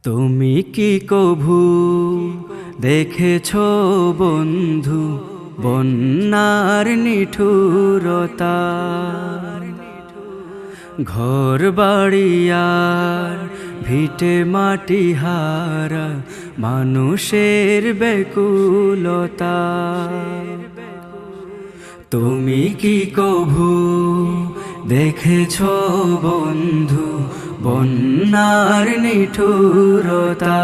তুমি কি কভু দেখেছ বন্ধু বন্যার নিঠুরতা? ঘর বাড়ি আর ভিটে মাটি হারা মানুষের ব্যাকুলতা। তুমি কি কভু দেখেছ বন্ধু বন্যার নিঠুরতা?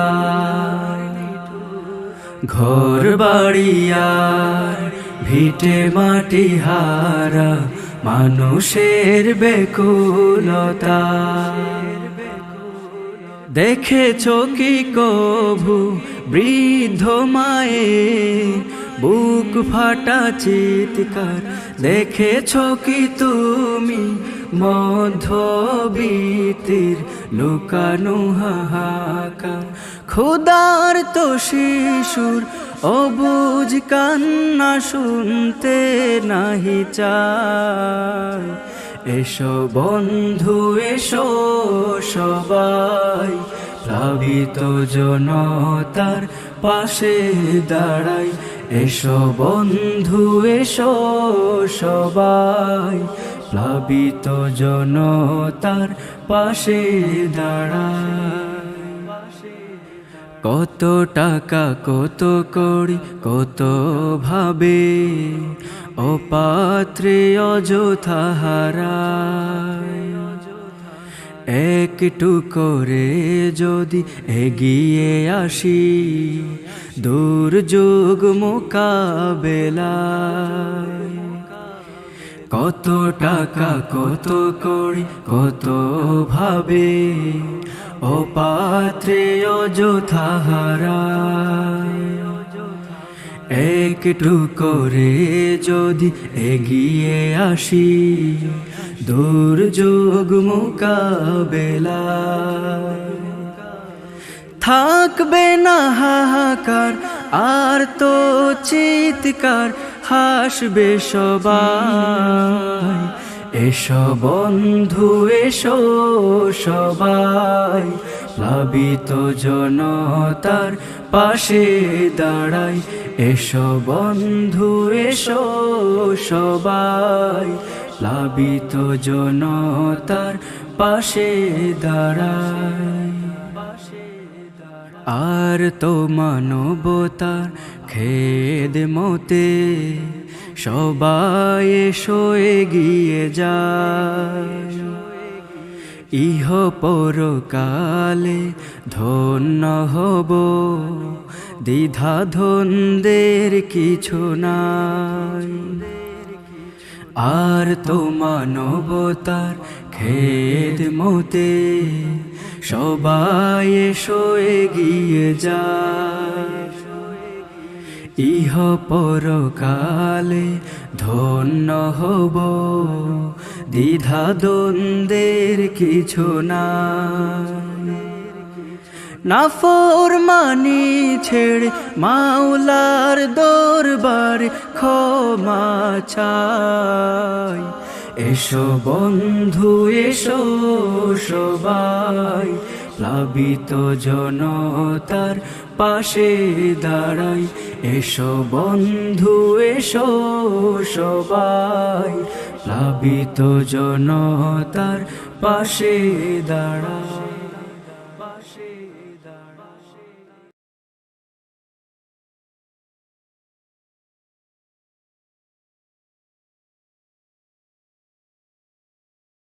ঘর বাড়ি আর ভিটে মাটি হারা মানুষের ব্যাকুলতা। দেখেছ কি কভু বৃদ্ধ মায়ের বুক ফাটা চিৎকার? দেখেছ কি তুমি মধ্যবিত্তির লুকানো হাহাকার? ক্ষুধার্ত শিশুর অবুঝ কান্না শুনতে নাহি চায়। এসো বন্ধু এসো সবাই, প্লাবিত জনতার পাশে দাঁড়াই। এসো বন্ধু এসো সবাই, প্লাবিত জনতার পাশে দাঁড়াই। কত টাকা কত কড়ি কত ভাবে অপাত্রে অযথা হারায়। একটু করে যদি এগিয়ে আসি দুর্যোগ মোকাবেলায়। কত টাকা কত কড়ি কত ভাবে অপাত্রে অযথা হারায়। একটু করে যদি এগিয়ে আসি দুর্যোগ মোকাবেলায়। থাকবে না হাহাকার আর তো চিৎকার, হাসবে সবাই। এসো বন্ধু এসো সবাই, প্লাবিত জনতার পাশে দাঁড়াই। এসো বন্ধু এসো সবাই, প্লাবিত জনতার পাশে দাঁড়াই। আর তো মানবতার খেদমতে সবাই এসো এগিয়ে যায়। ইহ পরকালে ধন্য হব, দ্বিধা দ্বন্দ্বের কিছু নাই। আর তো মানবতার খেদমতে সবাই এসো এগিয়ে যায়। ইহ পরকালে ধন্য হব, দ্বিধা দ্বন্দ্বের কিছু নাই। নাফরমানি ছেড়ে মাওলার দরবারে ক্ষমা চাই। এসো বন্ধু এসো সবাই, প্লাবিত জনতার পাশে দাঁড়াই। এসো বন্ধু এসো সবাই, প্লাবিত জনতার পাশে দাঁড়াই।